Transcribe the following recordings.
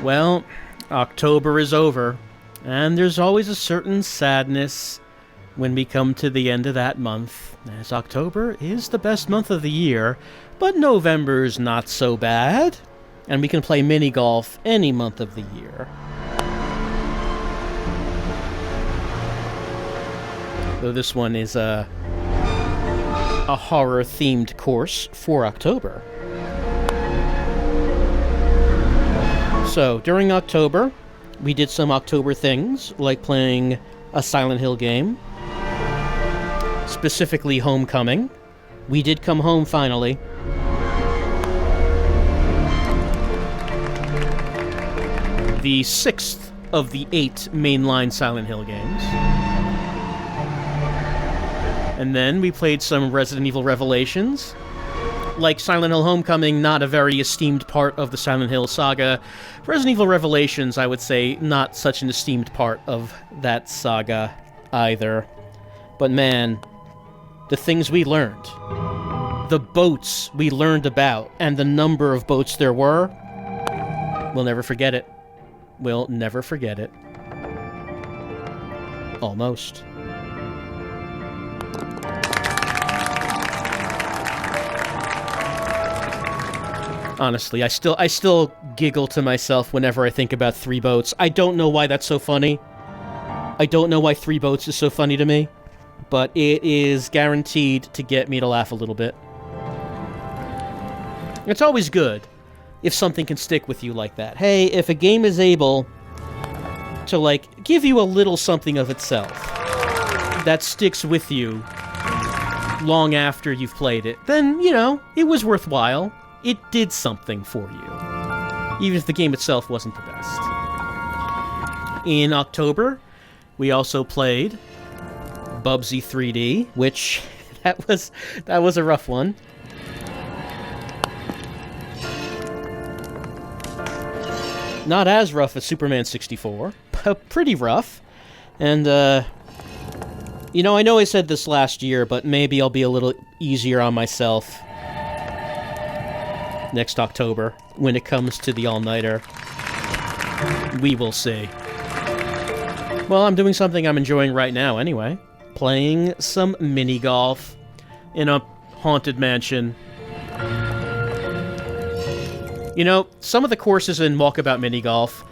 Well, October is over, and there's always a certain sadness when we come to the end of that month, as October is the best month of the year, but November's not so bad, and we can play mini-golf any month of the year. Though this one is a horror-themed course for October. So, during October, we did some October things, like playing a Silent Hill game, specifically Homecoming. We did come home, finally. The 6th of the 8 mainline Silent Hill games. And then we played some Resident Evil Revelations. Like Silent Hill Homecoming, not a very esteemed part of the Silent Hill saga. Resident Evil Revelations, I would say, not such an esteemed part of that saga either. But man, the things we learned, the boats we learned about, and the number of boats there were, we'll never forget it. We'll never forget it. Almost. Honestly, I still giggle to myself whenever I think about 3 boats. I don't know why that's so funny. I don't know why 3 boats is so funny to me, but it is guaranteed to get me to laugh a little bit. It's always good if something can stick with you like that. Hey, if a game is able to, like, give you a little something of itself that sticks with you long after you've played it, then, you know, it was worthwhile. It did something for you, even if the game itself wasn't the best. In October, we also played Bubsy 3D, which that was a rough one. Not as rough as Superman 64, but pretty rough. And, you know, I know I said this last year, but maybe I'll be a little easier on myself next October when it comes to the all-nighter. We will see. Well, I'm doing something I'm enjoying right now anyway. Playing some mini-golf in a haunted mansion. You know, some of the courses in Walkabout Mini-Golf,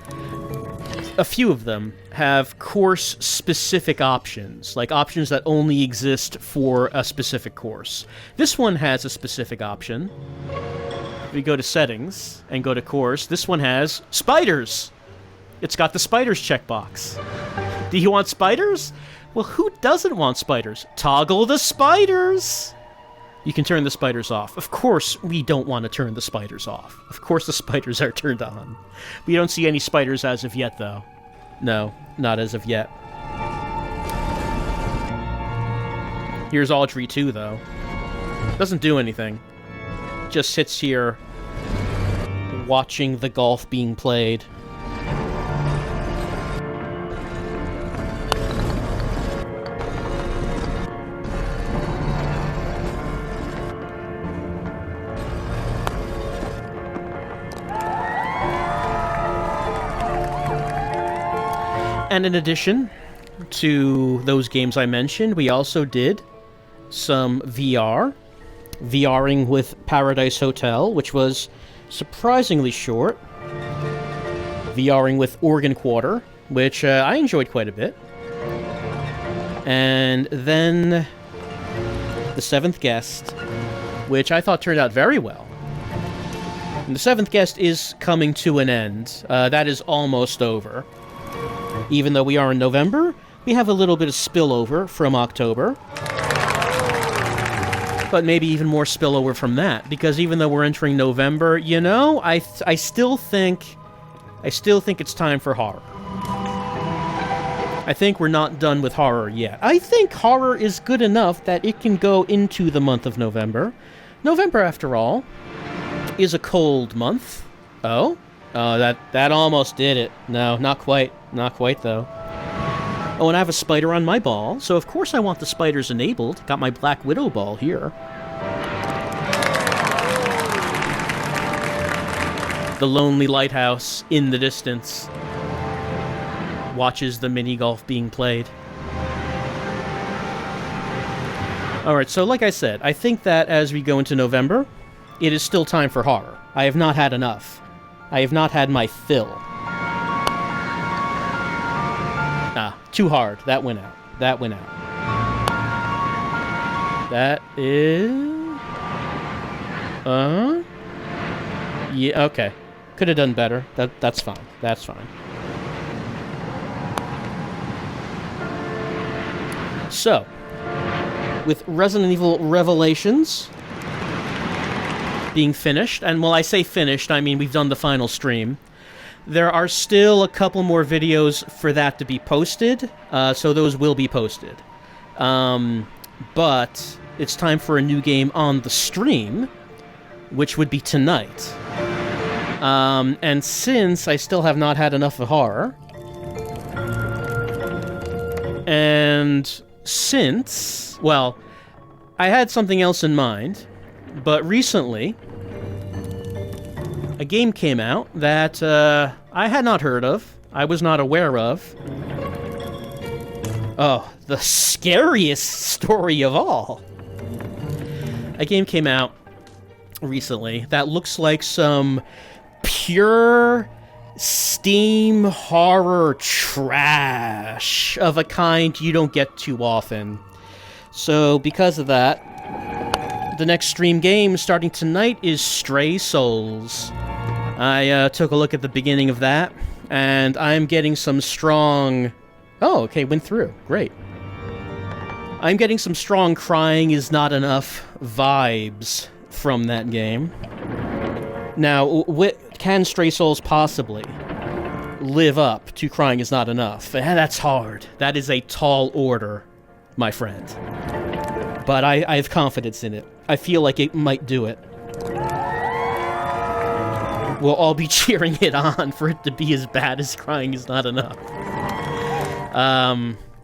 a few of them have course-specific options, like options that only exist for a specific course. This one has a specific option. If we go to Settings and go to Course, this one has spiders. It's got the spiders checkbox. Do you want spiders? Well, who doesn't want spiders? Toggle the spiders! You can turn the spiders off. Of course, we don't want to turn the spiders off. Of course the spiders are turned on. We don't see any spiders as of yet, though. No, not as of yet. Here's Audrey 2, though. Doesn't do anything. Just sits here watching the golf being played. And in addition to those games I mentioned, we also did some VR. VRing with Paradise Hotel, which was surprisingly short. VRing with Oregon Quarter, which I enjoyed quite a bit. And then The Seventh Guest, which I thought turned out very well. And The Seventh Guest is coming to an end. That is almost over. Even though we are in November, we have a little bit of spillover from October. But maybe even more spillover from that, because even though we're entering November, you know, I still think it's time for horror. I think we're not done with horror yet. I think horror is good enough that it can go into the month of November. November, after all, is a cold month. Oh, that almost did it. No, not quite. Not quite, though. Oh, and I have a spider on my ball, so of course I want the spiders enabled. Got my Black Widow ball here. The lonely lighthouse in the distance watches the mini golf being played. Alright, so like I said, I think that as we go into November, it is still time for horror. I have not had enough. I have not had my fill. Ah, too hard. That went out. That went out. That is... Yeah, okay. Could have done better. That's fine. That's fine. So, with Resident Evil Revelations being finished, and when I say finished, I mean we've done the final stream, there are still a couple more videos for that to be posted, so those will be posted. But it's time for a new game on the stream, which would be tonight. And since I still have not had enough of horror, and since, well, I had something else in mind, but recently a game came out that I had not heard of, I was not aware of. Oh, the scariest story of all. A game came out recently that looks like some pure Steam horror trash of a kind you don't get too often. So because of that, the next stream game starting tonight is Stray Souls. I took a look at the beginning of that, and I'm getting some strong... Oh, okay, went through. Great. I'm getting some strong crying is not enough vibes from that game. Now, can Stray Souls possibly live up to crying is not enough? That's hard. That is a tall order, my friend. But I have confidence in it. I feel like it might do it. We'll all be cheering it on for it to be as bad as crying is not enough.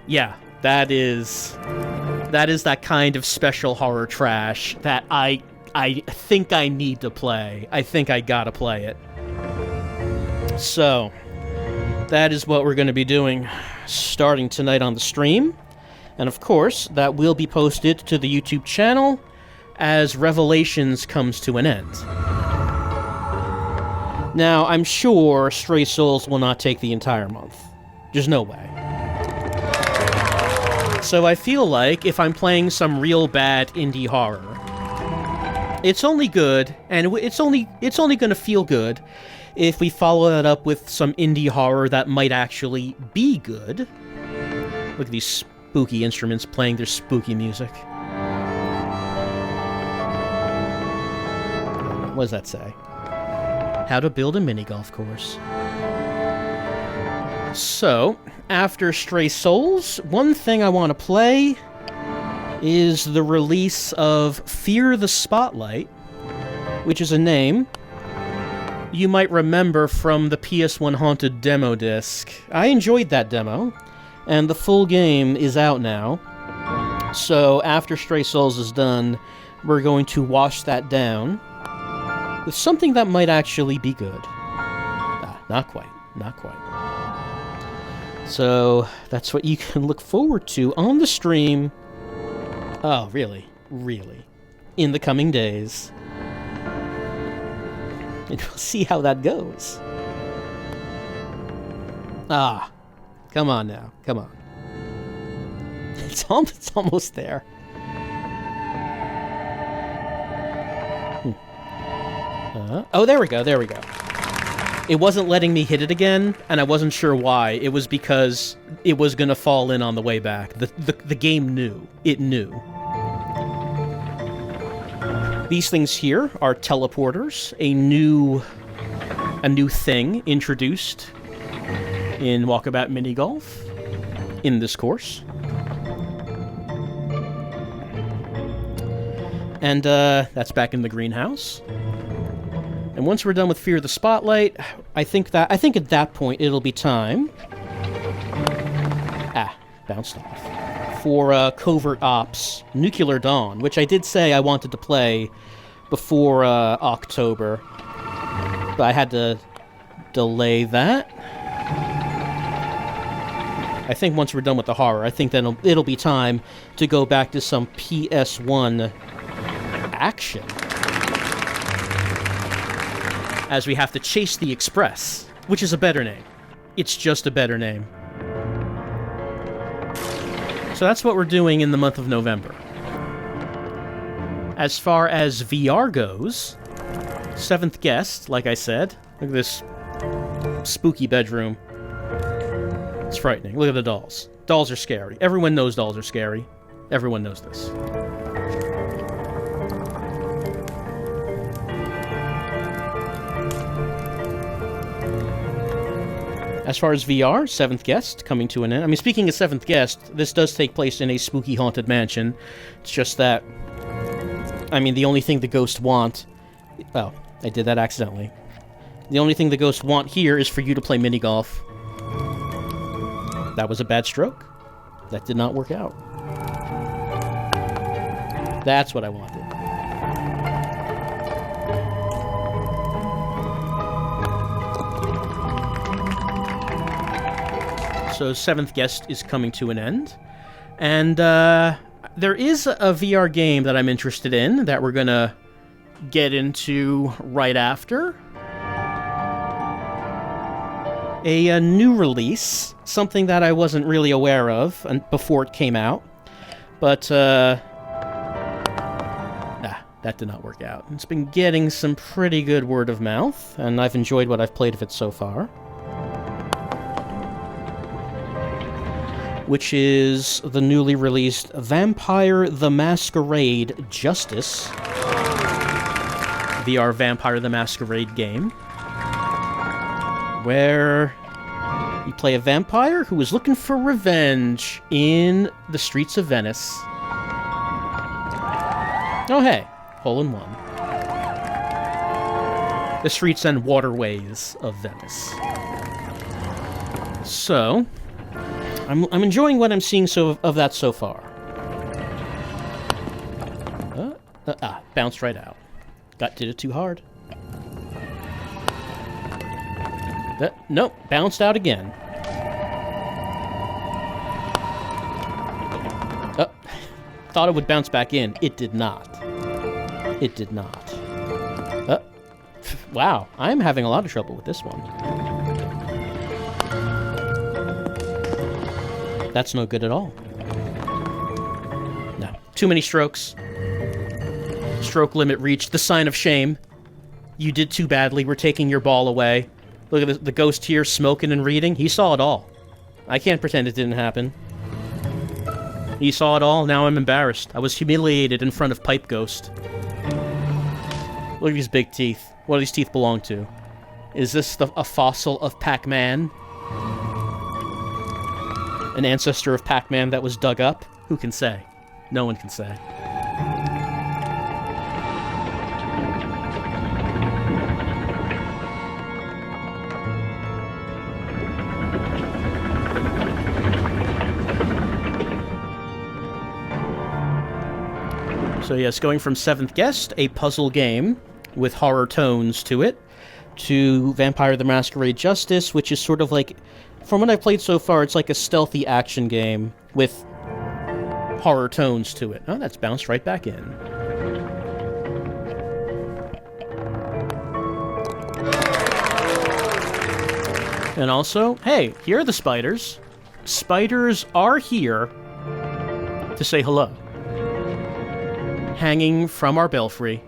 Yeah, that is that kind of special horror trash that I think I need to play. I think I gotta play it. So, that is what we're going to be doing starting tonight on the stream. And of course, that will be posted to the YouTube channel as Revelations comes to an end. Now, I'm sure Stray Souls will not take the entire month. There's no way. So I feel like if I'm playing some real bad indie horror, it's only good, and it's only going to feel good if we follow that up with some indie horror that might actually be good. Look at these spooky instruments playing their spooky music. What does that say? How to build a mini golf course. So, after Stray Souls, one thing I want to play is the release of Fear the Spotlight, which is a name you might remember from the PS1 Haunted demo disc. I enjoyed that demo, and the full game is out now. So after Stray Souls is done, we're going to wash that down with something that might actually be good. Not quite. Not quite. So that's what you can look forward to on the stream. Oh, really? Really? In the coming days. And we'll see how that goes. Ah. Come on now. Come on. It's almost there. Oh, there we go. There we go. It wasn't letting me hit it again, and I wasn't sure why. It was because it was going to fall in on the way back. The game knew. It knew. These things here are teleporters, a new thing introduced in Walkabout Mini Golf in this course. And that's back in the greenhouse. And once we're done with Fear the Spotlight, I think at that point it'll be time. Bounced off. For Covert Ops Nuclear Dawn, which I did say I wanted to play before October. But I had to delay that. I think once we're done with the horror, I think then it'll be time to go back to some PS1 action. As we have to chase the Express, which is a better name. It's just a better name. So that's what we're doing in the month of November. As far as VR goes, Seventh Guest, like I said. Look at this spooky bedroom. It's frightening. Look at the dolls. Dolls are scary. Everyone knows dolls are scary. Everyone knows this. As far as VR, Seventh Guest coming to an end. I mean, speaking of Seventh Guest, this does take place in a spooky haunted mansion. It's just that, I mean, the only thing the ghosts want... Oh, I did that accidentally. The only thing the ghosts want here is for you to play mini-golf. That was a bad stroke. That did not work out. That's what I wanted. So Seventh Guest is coming to an end. And there is a VR game that I'm interested in that we're going to get into right after. A new release, something that I wasn't really aware of before it came out. But, that did not work out. It's been getting some pretty good word of mouth, and I've enjoyed what I've played of it so far. Which is the newly released Vampire the Masquerade Justice. VR Vampire the Masquerade game. Where you play a vampire who is looking for revenge in the streets of Venice. Oh hey, hole in one. The streets and waterways of Venice. So, I'm enjoying what I'm seeing of that so far. Bounced right out. Did it too hard. Nope, bounced out again. Thought it would bounce back in. It did not. It did not. Wow, I'm having a lot of trouble with this one. That's no good at all. No, too many strokes. Stroke limit reached. The sign of shame. You did too badly. We're taking your ball away. Look at the ghost here smoking and reading. He saw it all. I can't pretend it didn't happen. He saw it all. Now I'm embarrassed. I was humiliated in front of Pipe Ghost. Look at these big teeth. What do these teeth belong to? Is this a fossil of Pac-Man? An ancestor of Pac-Man that was dug up? Who can say? No one can say. So yes, going from Seventh Guest, a puzzle game with horror tones to it, to Vampire the Masquerade Justice, which is sort of like, from what I've played so far, it's like a stealthy action game with horror tones to it. Oh, that's bounced right back in. And also, hey, here are the spiders. Spiders are here to say hello. Hanging from our belfry.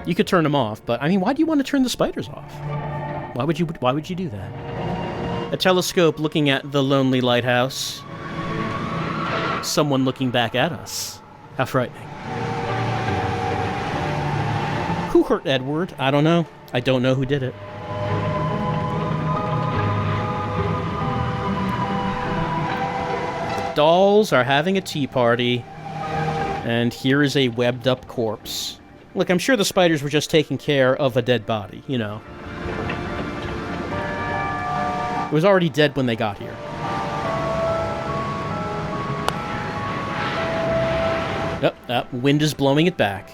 You could turn them off, but I mean, why do you want to turn the spiders off? Why would you do that? A telescope looking at the lonely lighthouse. Someone looking back at us. How frightening. Who hurt Edward? I don't know. I don't know who did it. Dolls are having a tea party, and here is a webbed-up corpse. Look, I'm sure the spiders were just taking care of a dead body, you know. It was already dead when they got here. Oh, Wind is blowing it back.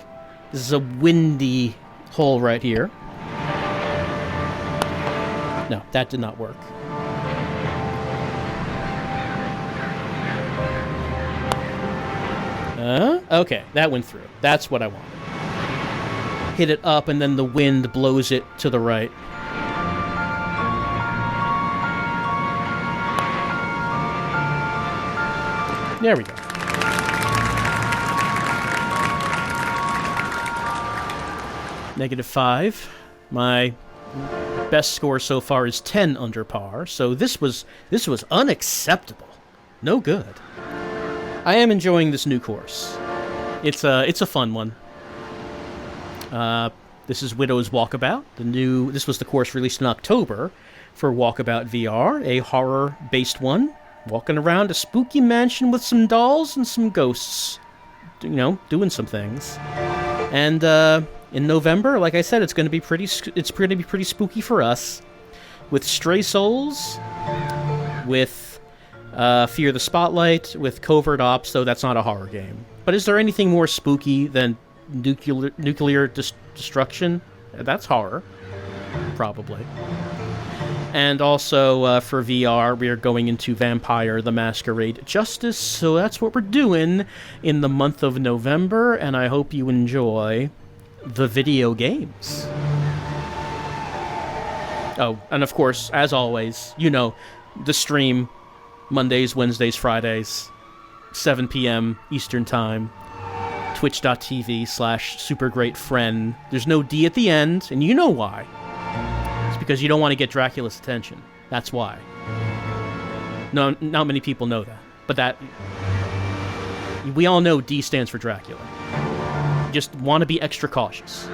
This is a windy hole right here. No, that did not work. Okay, that went through. That's what I wanted. Hit it up, and then the wind blows it to the right. There we go. -5. My best score so far is 10 under par, so this was unacceptable. No good. I am enjoying this new course. It's a fun one. This is Widow's Walkabout. This was the course released in October for Walkabout VR, a horror-based one, walking around a spooky mansion with some dolls and some ghosts, doing some things. And in November, like I said, it's going to be pretty spooky for us, with Stray Souls, with Fear the Spotlight, with Covert Ops, though that's not a horror game. But is there anything more spooky than nuclear destruction? That's horror, probably. And also, for VR, we are going into Vampire the Masquerade Justice, so that's what we're doing in the month of November, and I hope you enjoy the video games. Oh, and of course, as always, the stream, Mondays, Wednesdays, Fridays, 7 p.m. Eastern Time, twitch.tv/supergreatfriend. There's no D at the end, and you know why. It's because you don't want to get Dracula's attention. That's why. No, not many people know that. But we all know D stands for Dracula. You just want to be extra cautious.